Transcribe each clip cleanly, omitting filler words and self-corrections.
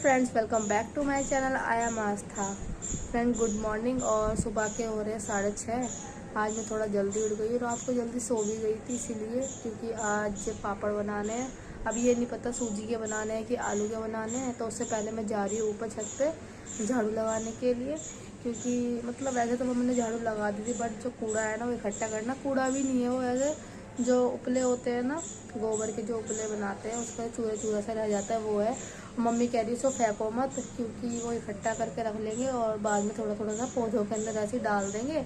Friends, welcome back to my channel. I am Aastha. Friend, good morning. और सुबह के हो रहे हैं 6:30। आज मैं थोड़ा जल्दी उठ गई और रात को जल्दी सो भी गई थी, इसीलिए क्योंकि आज पापड़ बनाने हैं। अब ये नहीं पता सूजी के बनाने हैं कि आलू के बनाने हैं। तो उससे पहले मैं जा रही हूँ ऊपर छत पे झाड़ू लगाने के लिए, क्योंकि मतलब वैसे तो मैंने झाड़ू लगा दी थी, बट जो कूड़ा है ना वो इकट्ठा करना। कूड़ा भी नहीं है वो, ऐसे जो उपले होते हैं ना, गोबर के जो उपले बनाते हैं उसका चूरा चूरा सा रह जाता है, वो है। मम्मी कह रही सो फेंको मत, क्योंकि वो इकट्ठा करके रख लेंगे और बाद में थोड़ा थोड़ा सा पौधों के अंदर ऐसे डाल देंगे,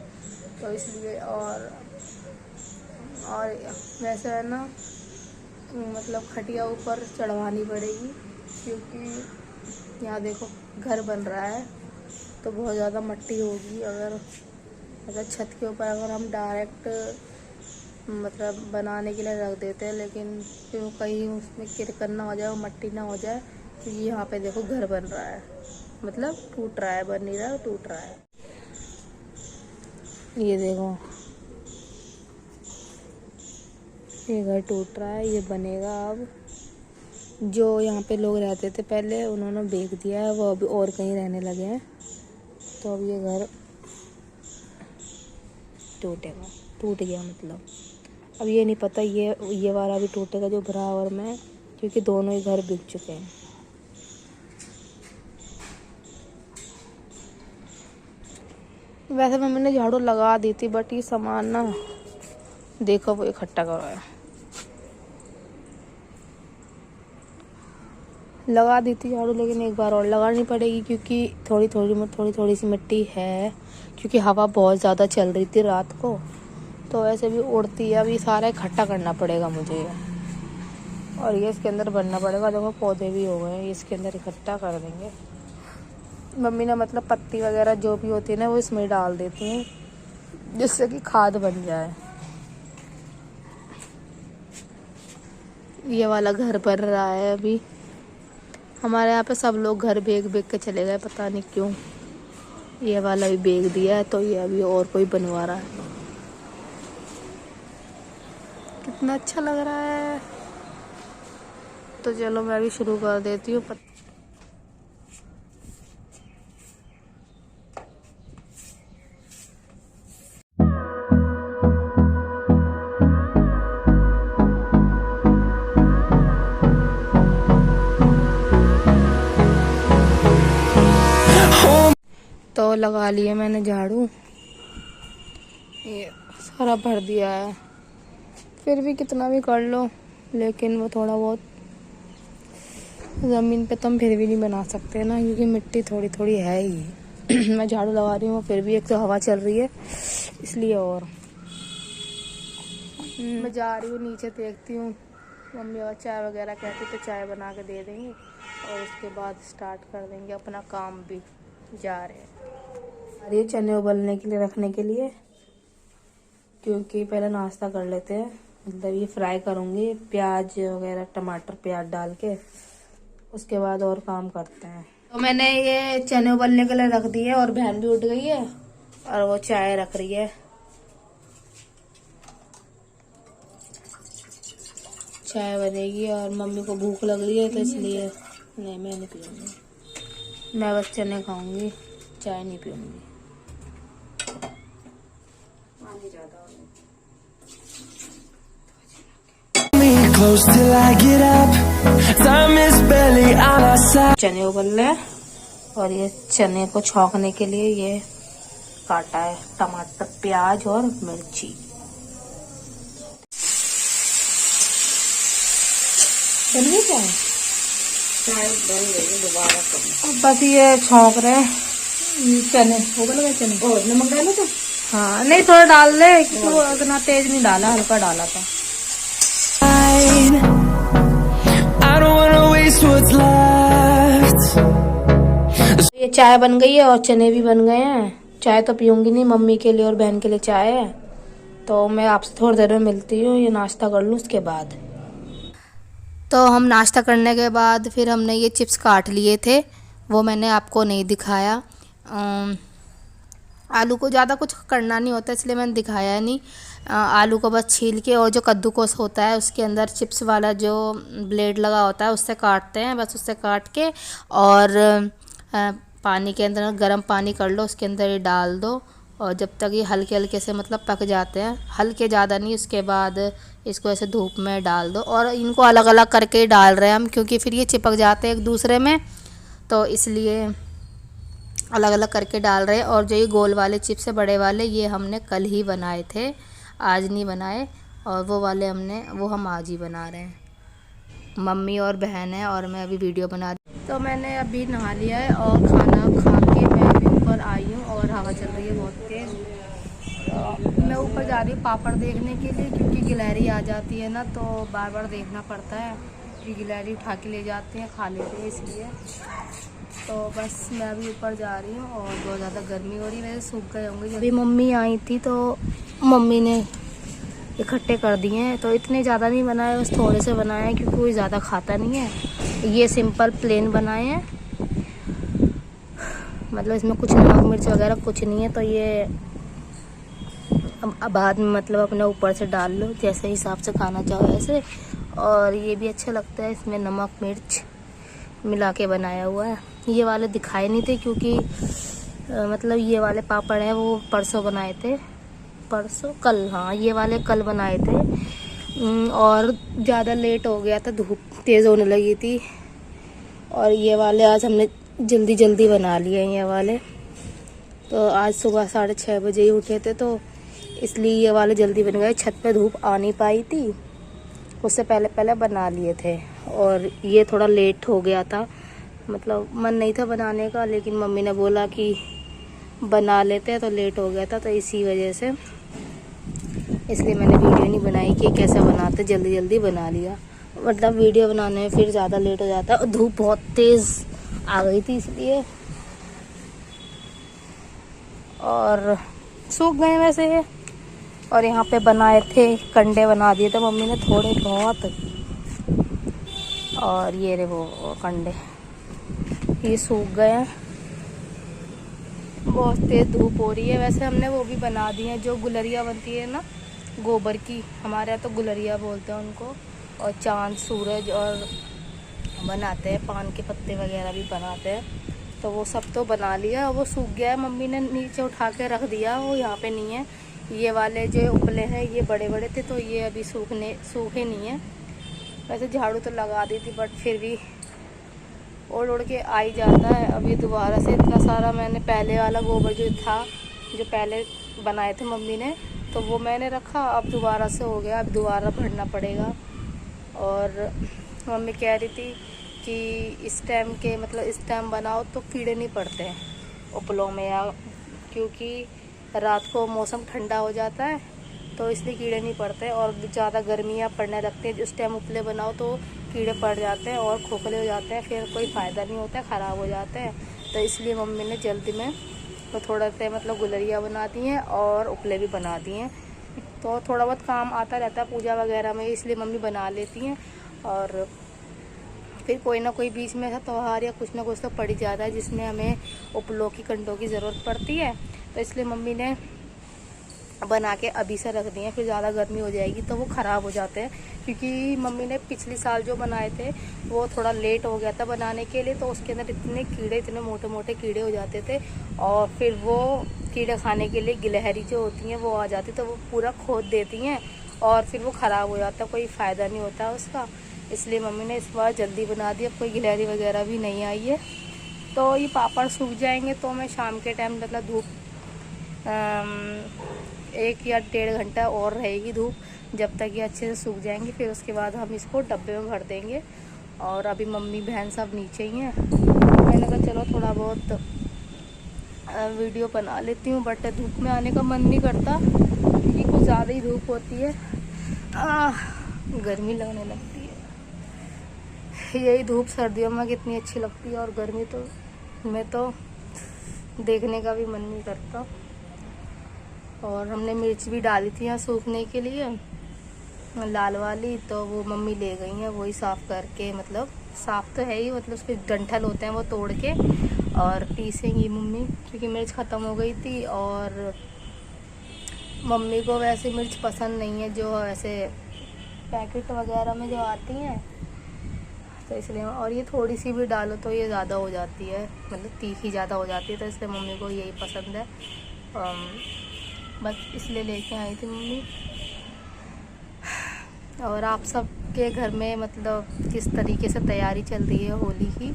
तो इसलिए। और वैसे है ना, मतलब खटिया ऊपर चढ़वानी पड़ेगी, क्योंकि यहाँ देखो घर बन रहा है तो बहुत ज़्यादा मिट्टी होगी। अगर छत के ऊपर अगर हम डायरेक्ट मतलब बनाने के लिए रख देते हैं, लेकिन फिर कहीं उसमें किरकन ना हो जाए, वो मिट्टी ना हो जाए, क्योंकि यहाँ पे देखो घर बन रहा है, मतलब टूट रहा है, बन नहीं रहा है, टूट रहा है। ये देखो, ये घर टूट रहा है, ये बनेगा अब। जो यहाँ पे लोग रहते थे पहले, उन्होंने बेच दिया है, वो अभी और कहीं रहने लगे हैं, तो अब ये घर टूटेगा, टूट गया मतलब। अब ये नहीं पता ये वाला भी टूटेगा जो बराबर में, क्योंकि दोनों ही घर बिक चुके हैं। वैसे मम्मी ने झाड़ू लगा दी थी, बट ये सामान ना देखो वो इकट्ठा कर रहा है। लगा दी थी झाड़ू, लेकिन एक बार और लगानी पड़ेगी, क्योंकि थोड़ी थोड़ी सी मिट्टी है, क्योंकि हवा बहुत ज़्यादा चल रही थी रात को, तो वैसे भी उड़ती है। अभी सारा इकट्ठा करना पड़ेगा मुझे, और ये इसके अंदर बनना पड़ेगा। देखो पौधे भी हो गए, इसके अंदर इकट्ठा कर देंगे। मम्मी ने मतलब पत्ती वगैरह जो भी होती है ना, वो इसमें डाल देती हैं, जिससे कि खाद बन जाए। ये वाला घर बन रहा है अभी। हमारे यहाँ पे सब लोग घर बेच के चले गए, पता नहीं क्यों। ये वाला भी बेच दिया है, तो ये अभी और कोई बनवा रहा है। कितना अच्छा लग रहा है। तो चलो मैं भी शुरू कर देती हूँ। तो लगा लिया मैंने झाड़ू, ये सारा भर दिया है। फिर भी कितना भी कर लो, लेकिन वो थोड़ा बहुत ज़मीन पे तो हम फिर भी नहीं बना सकते ना, क्योंकि मिट्टी थोड़ी थोड़ी है ही। मैं झाड़ू लगा रही हूँ, फिर भी एक तो हवा चल रही है, इसलिए। और मैं जा रही हूँ नीचे, देखती हूँ मम्मी और चाय वगैरह कहती तो चाय बना के दे देंगे, और उसके बाद स्टार्ट कर देंगे अपना काम भी। जा रहे हैं, अरे चने उबलने के लिए रखने के लिए, क्योंकि पहले नाश्ता कर लेते हैं। मतलब ये फ्राई करूँगी प्याज वगैरह, टमाटर प्याज डाल के, उसके बाद और काम करते हैं। तो मैंने ये चने उबलने के लिए रख दिए, और बहन भी उठ गई है और वो चाय रख रही है। चाय बनेगी, और मम्मी को भूख लग रही है, तो इसलिए नहीं, मैं नहीं पीऊँगी। मैं बस चने खाऊंगी, चाय नहीं पीऊँगी। चने उबल रहे, और ये चने को छौंकने के लिए ये काटा है टमाटर प्याज और मिर्ची। बन गई चाय? चाय बन गई, दोबारा अब बस ये छौंक रहे हैं चने। उबल गए चने, और नमक डालो तो? हाँ, नहीं थोड़ा डाल दे, क्योंकि इतना तेज नहीं डाला, हल्का डाला था। ये चाय बन गई है और चने भी बन गए हैं। चाय तो पीऊंगी नहीं, मम्मी के लिए और बहन के लिए चाय है। तो मैं आपसे थोड़ी देर में मिलती हूँ, ये नाश्ता कर लूँ उसके बाद। तो हम नाश्ता करने के बाद फिर हमने ये चिप्स काट लिए थे, वो मैंने आपको नहीं दिखाया। आलू को ज़्यादा कुछ करना नहीं होता, इसलिए मैंने दिखाया नहीं। आलू को बस छील के, और जो कद्दूकस होता है उसके अंदर चिप्स वाला जो ब्लेड लगा होता है उससे काटते हैं, बस उससे काट के और पानी के अंदर गर्म पानी कर लो, उसके अंदर ये डाल दो, और जब तक ये हल्के हल्के से मतलब पक जाते हैं, हल्के ज़्यादा नहीं, उसके बाद इसको ऐसे धूप में डाल दो। और इनको अलग अलग करके ही डाल रहे हैं हम, क्योंकि फिर ये चिपक जाते हैं एक दूसरे में, तो इसलिए अलग अलग करके डाल रहे हैं। और जो ये गोल वाले चिप्स है बड़े वाले, ये हमने कल ही बनाए थे, आज नहीं बनाए, और वो वाले हम आज ही बना रहे हैं। मम्मी और बहन है और मैं अभी वीडियो बना रही। तो मैंने अभी नहा लिया है और खाना खा के मैं अभी ऊपर आई हूँ, और हवा चल रही है बहुत तेज़। तो मैं ऊपर जा रही हूँ पापड़ देखने के लिए, क्योंकि गिलहरी आ जाती है ना, तो बार बार देखना पड़ता है कि गिलहरी उठा के ले जाते हैं, खा लेते हैं, इसलिए। तो बस मैं अभी ऊपर जा रही हूँ, और बहुत ज़्यादा गर्मी हो रही है, वैसे सूख गए होंगे। अभी मम्मी आई थी तो मम्मी ने इकट्ठे कर दिए हैं, तो इतने ज़्यादा नहीं बनाए, बस थोड़े से बनाए हैं, क्योंकि कोई ज़्यादा खाता नहीं है। ये सिंपल प्लेन बनाए हैं, मतलब इसमें कुछ नमक मिर्च वगैरह कुछ नहीं है। तो ये अब बाद में मतलब अपने ऊपर से डाल लो, जैसे हिसाब से खाना चाहो ऐसे। और ये भी अच्छा लगता है, इसमें नमक मिर्च मिला के बनाया हुआ है। ये वाले दिखाए नहीं थे, क्योंकि मतलब ये वाले पापड़ हैं वो परसों बनाए थे, परसों कल, हाँ ये वाले कल बनाए थे, और ज़्यादा लेट हो गया था, धूप तेज़ होने लगी थी। और ये वाले आज हमने जल्दी जल्दी बना लिए हैं ये वाले। तो आज सुबह 6:30 बजे ही उठे थे, तो इसलिए ये वाले जल्दी बन गए। छत पे धूप आ नहीं पाई थी, उससे पहले पहले बना लिए थे। और ये थोड़ा लेट हो गया था, मतलब मन नहीं था बनाने का, लेकिन मम्मी ने बोला कि बना लेते हैं, तो लेट हो गया था, तो इसी वजह से इसलिए मैंने वीडियो नहीं बनाई कि कैसे बनाते, जल्दी जल्दी बना लिया। मतलब वीडियो बनाने में फिर ज़्यादा लेट हो जाता है, और धूप बहुत तेज़ आ गई थी इसलिए। और सूख गए वैसे ये। और यहाँ पे बनाए थे, कंडे बना दिए थे मम्मी ने थोड़े बहुत, और ये रे वो कंडे ये सूख गए हैं, बहुत तेज़ धूप हो रही है। वैसे हमने वो भी बना दिए हैं, जो गुलरिया बनती है ना गोबर की, हमारे यहाँ तो गुलरिया बोलते हैं उनको, और चांद सूरज और बनाते हैं, पान के पत्ते वगैरह भी बनाते हैं, तो वो सब तो बना लिया। वो सूख गया है, मम्मी ने नीचे उठा के रख दिया, वो यहाँ पे नहीं है। ये वाले जो उपले हैं ये बड़े बड़े थे, तो ये अभी सूखे नहीं है। वैसे झाड़ू तो लगा दी थी, बट फिर भी उड़ उड़ के आ ही जाता है। अभी दोबारा से इतना सारा मैंने, पहले वाला गोबर जो था, जो पहले बनाए थे मम्मी ने, तो वो मैंने रखा, अब दोबारा से हो गया, अब दोबारा भरना पड़ेगा। और मम्मी कह रही थी कि इस टाइम के मतलब इस टाइम बनाओ तो कीड़े नहीं पड़ते हैं उपलों में, या क्योंकि रात को मौसम ठंडा हो जाता है, तो इसलिए कीड़े नहीं पड़ते। और ज़्यादा गर्मियाँ पड़ने लगती हैं, उस टाइम उपले बनाओ तो कीड़े पड़ जाते हैं और खोखले हो जाते हैं, फिर कोई फ़ायदा नहीं होता है, ख़राब हो जाते हैं। तो इसलिए मम्मी ने जल्दी में तो थोड़ा से मतलब गुलरिया बना दी हैं और उपले भी बना दिए हैं। तो थोड़ा बहुत काम आता रहता है पूजा वगैरह में, इसलिए मम्मी बना लेती हैं। और फिर कोई ना कोई बीच में ऐसा त्यौहार या कुछ ना कुछ तो पड़ ही जाता है, जिसमें हमें उपलों की कंडों की ज़रूरत पड़ती है, तो इसलिए मम्मी ने बना के अभी से रख दिए हैं। फिर ज़्यादा गर्मी हो जाएगी तो वो ख़राब हो जाते हैं, क्योंकि मम्मी ने पिछले साल जो बनाए थे वो थोड़ा लेट हो गया था बनाने के लिए, तो उसके अंदर इतने कीड़े, इतने मोटे मोटे कीड़े हो जाते थे, और फिर वो कीड़े खाने के लिए गिलहरी जो होती हैं वो आ जाती, तो वो पूरा खोद देती हैं, और फिर वो ख़राब हो जाता है, कोई फ़ायदा नहीं होता उसका। इसलिए मम्मी ने इस बार जल्दी बना दी, अब कोई गिलहरी वगैरह भी नहीं आई है। तो ये पापड़ सूख जाएंगे, तो मैं शाम के टाइम मतलब धूप 1 या 1.5 घंटा और रहेगी धूप, जब तक ये अच्छे से सूख जाएंगे, फिर उसके बाद हम इसको डब्बे में भर देंगे। और अभी मम्मी बहन सब नीचे ही हैं, मैंने कहा चलो थोड़ा बहुत वीडियो बना लेती हूँ, बट धूप में आने का मन नहीं करता, क्योंकि कुछ ज़्यादा ही धूप होती है, गर्मी लगने लगती है। यही धूप सर्दियों में कितनी अच्छी लगती है, और गर्मी तो में तो देखने का भी मन नहीं करता। और हमने मिर्च भी डाली थी यहाँ सूखने के लिए, लाल वाली, तो वो मम्मी ले गई हैं, वही साफ़ करके, मतलब साफ़ तो है ही, मतलब उसके डंठल होते हैं वो तोड़ के और पीसेंगी मम्मी, क्योंकि मिर्च ख़त्म हो गई थी। और मम्मी को वैसे मिर्च पसंद नहीं है, जो ऐसे पैकेट वगैरह में जो आती हैं, तो इसलिए। और ये थोड़ी सी भी डालो तो ये ज़्यादा हो जाती है, मतलब तीखी ज़्यादा हो जाती है, तो इसलिए मम्मी को यही पसंद है। बस इसलिए लेके आई थी मम्मी। और आप सब के घर में मतलब किस तरीके से तैयारी चल रही है होली की?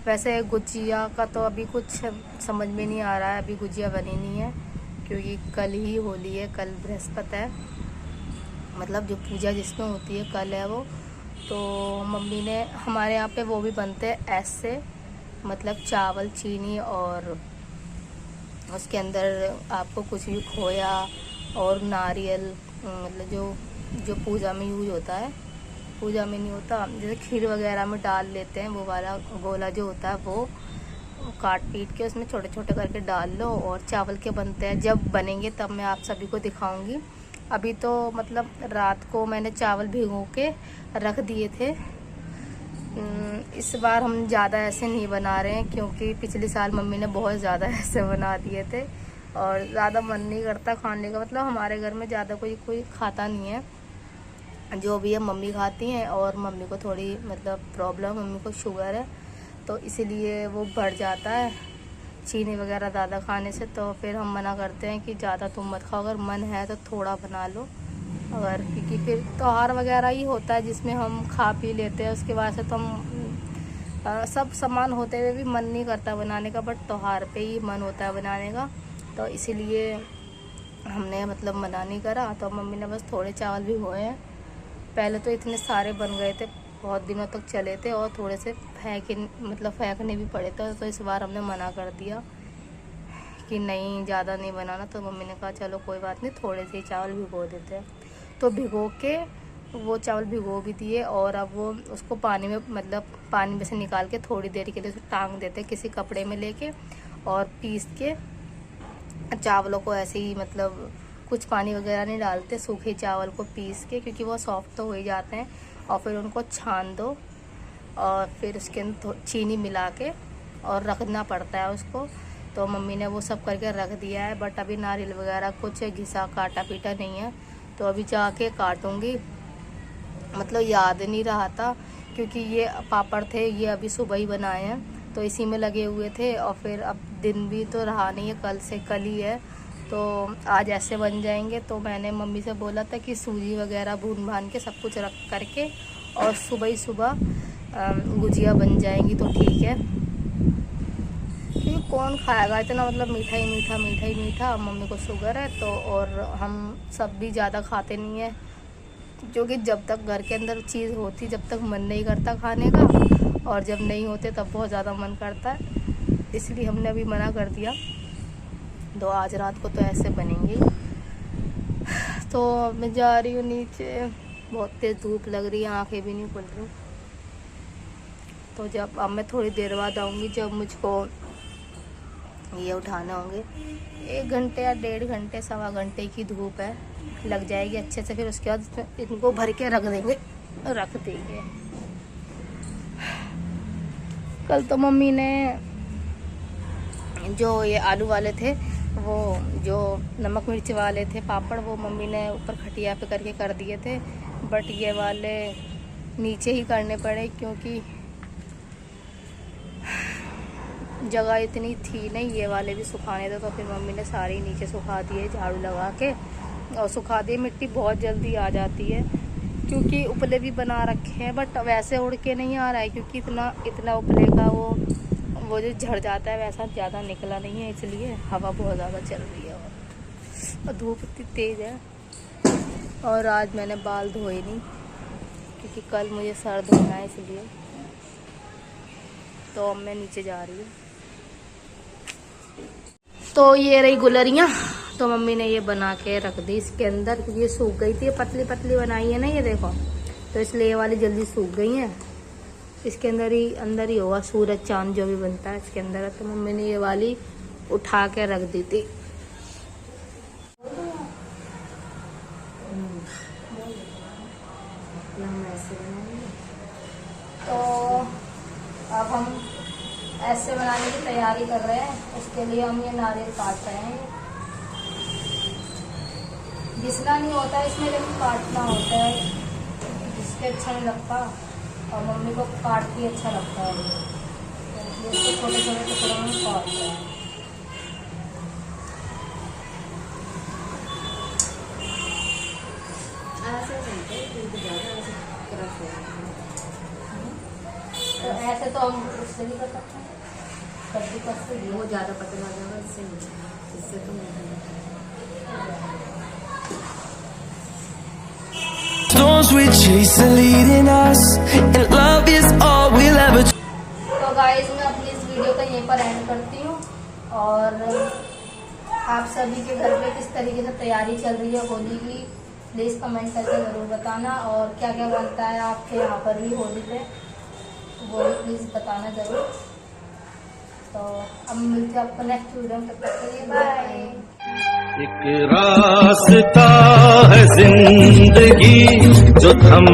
वैसे गुजिया का तो अभी कुछ समझ में नहीं आ रहा है, अभी गुजिया बनी नहीं है क्योंकि कल ही होली है, कल बृहस्पति है, मतलब जो पूजा जिसमें होती है कल है वो। तो मम्मी ने, हमारे यहाँ पे वो भी बनते हैं ऐसे, मतलब चावल, चीनी और उसके अंदर आपको कुछ भी खोया और नारियल, मतलब जो पूजा में यूज होता है, पूजा में नहीं होता, जैसे खीर वगैरह में डाल लेते हैं, वो वाला गोला जो होता है वो काट पीट के उसमें छोटे छोटे करके डाल लो। और चावल के बनते हैं, जब बनेंगे तब मैं आप सभी को दिखाऊंगी। अभी तो मतलब रात को मैंने चावल भिगो के रख दिए थे। इस बार हम ज़्यादा ऐसे नहीं बना रहे हैं क्योंकि पिछले साल मम्मी ने बहुत ज़्यादा ऐसे बना दिए थे और ज़्यादा मन नहीं करता खाने का। मतलब हमारे घर में ज़्यादा कोई खाता नहीं है, जो भी है मम्मी खाती हैं। और मम्मी को थोड़ी मतलब प्रॉब्लम, मम्मी को शुगर है, तो इसीलिए वो बढ़ जाता है चीनी वगैरह ज़्यादा खाने से। तो फिर हम मना करते हैं कि ज़्यादा तुम मत खाओ, अगर मन है तो थोड़ा बना लो। अगर क्योंकि फिर त्योहार वगैरह ही होता है जिसमें हम खा पी लेते हैं, उसके बाद से तो हम सब सामान होते हुए भी मन नहीं करता बनाने का, बट त्योहार पे ही मन होता है बनाने का। तो इसीलिए हमने मतलब मना नहीं करा। तो मम्मी ने बस थोड़े चावल भिगोए हैं। पहले तो इतने सारे बन गए थे, बहुत दिनों तक चले थे, और थोड़े से फेंकने भी पड़े थे। तो इस बार हमने मना कर दिया कि नहीं, ज़्यादा नहीं बनाना। तो मम्मी ने कहा चलो कोई बात नहीं, थोड़े से ही चावल भिगो देते हैं। तो भिगो के वो चावल भिगो भी दिए, और अब वो उसको पानी में, मतलब पानी में से निकाल के थोड़ी देर के लिए उसे टांग देते हैं किसी कपड़े में लेके, और पीस के चावलों को ऐसे ही, मतलब कुछ पानी वगैरह नहीं डालते, सूखे चावल को पीस के, क्योंकि वो सॉफ्ट तो हो ही जाते हैं। और फिर उनको छान दो और फिर उसके अंदर चीनी मिला के और रखना पड़ता है उसको। तो मम्मी ने वो सब करके रख दिया है, बट अभी नारियल वगैरह कुछ घिसा काटा पीटा नहीं है, तो अभी जाके काटूंगी। मतलब याद नहीं रहा था क्योंकि ये पापड़ थे, ये अभी सुबह ही बनाए हैं, तो इसी में लगे हुए थे। और फिर अब दिन भी तो रहा नहीं है, कल ही है, तो आज ऐसे बन जाएंगे। तो मैंने मम्मी से बोला था कि सूजी वगैरह भून भान के सब कुछ रख करके और सुबह ही सुबह गुजिया बन जाएंगी, तो ठीक है। क्योंकि कौन खाएगा इतना, मतलब मीठा ही मीठा, मीठा ही मीठा। मम्मी को शुगर है तो, और हम सब भी ज़्यादा खाते नहीं है, क्योंकि जब तक घर के अंदर चीज़ होती जब तक मन नहीं करता खाने का, और जब नहीं होते तब बहुत ज़्यादा मन करता है। इसलिए हमने अभी मना कर दिया। तो आज रात को तो ऐसे बनेंगे। तो मैं जा रही हूँ नीचे, बहुत तेज़ धूप लग रही है, आंखें भी नहीं खुल रही। तो जब अब मैं थोड़ी देर बाद आऊँगी, जब मुझको ये उठाने होंगे। 1 घंटे या 1.5 घंटे, 1.25 घंटे की धूप है, लग जाएगी अच्छे से। फिर उसके बाद इनको भर के रख देंगे। कल तो मम्मी ने जो ये आलू वाले थे, वो जो नमक मिर्च वाले थे पापड़, वो मम्मी ने ऊपर खटिया पे करके कर दिए थे, बट ये वाले नीचे ही करने पड़े क्योंकि जगह इतनी थी नहीं। ये वाले भी सुखाने थे, तो फिर मम्मी ने सारे नीचे सुखा दिए झाड़ू लगा के, और सुखा दिए। मिट्टी बहुत जल्दी आ जाती है क्योंकि उपले भी बना रखे हैं, बट वैसे उड़ के नहीं आ रहा है क्योंकि इतना उपले का वो जो झड़ जाता है वैसा ज़्यादा निकला नहीं है, इसलिए हवा बहुत ज़्यादा चल रही है और धूप इतनी तेज़ है। और आज मैंने बाल धोए नहीं क्योंकि कल मुझे सर धोना है, इसलिए। तो अब मैं नीचे जा रही हूँ। तो ये रही गुलरियाँ, तो मम्मी ने ये बना के रख दी इसके अंदर, क्योंकि ये सूख गई थी। पतली पतली बनाई है ना, ये देखो, तो इसलिए ये वाली जल्दी सूख गई हैं। इसके अंदर ही होगा सूरज चांद जो भी बनता है इसके अंदर है। तो मम्मी ने ये वाली उठा के रख दी थी। तो अब हम ऐसे बनाने की तैयारी कर रहे हैं। उसके लिए हम ये नारियल काट रहे हैं। घिसना नहीं होता है इसमें, लेकिन काटना होता है। जिसके अच्छा नहीं लगता और मम्मी को काट के अच्छा लगता है, तो इसको छोटे छोटे टुकड़ों में काटते हैं। तो ऐसे तो हम उससे भी कर सकते हैं, कद्दू कस से वो ज़्यादा पतला जाएगा, इससे तो नहीं। Storms we chase are leading us, and love is all we'll ever. तो गाइस मैं अपनी इस वीडियो को यहीं पर एंड करती हूँ, और आप सभी के घर पे किस तरीके से तैयारी चल रही है होली की, प्लीज़ कमेंट करके ज़रूर बताना। और क्या क्या बनता है आपके यहाँ पर भी होली पे, वो भी प्लीज़ बताना ज़रूर। तो अब मिलते हैं आपको नेक्स्ट वीडियो में, तब तक के लिए बाय। एक रास्ता है जिंदगी जो थम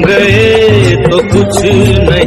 गए तो कुछ नहीं।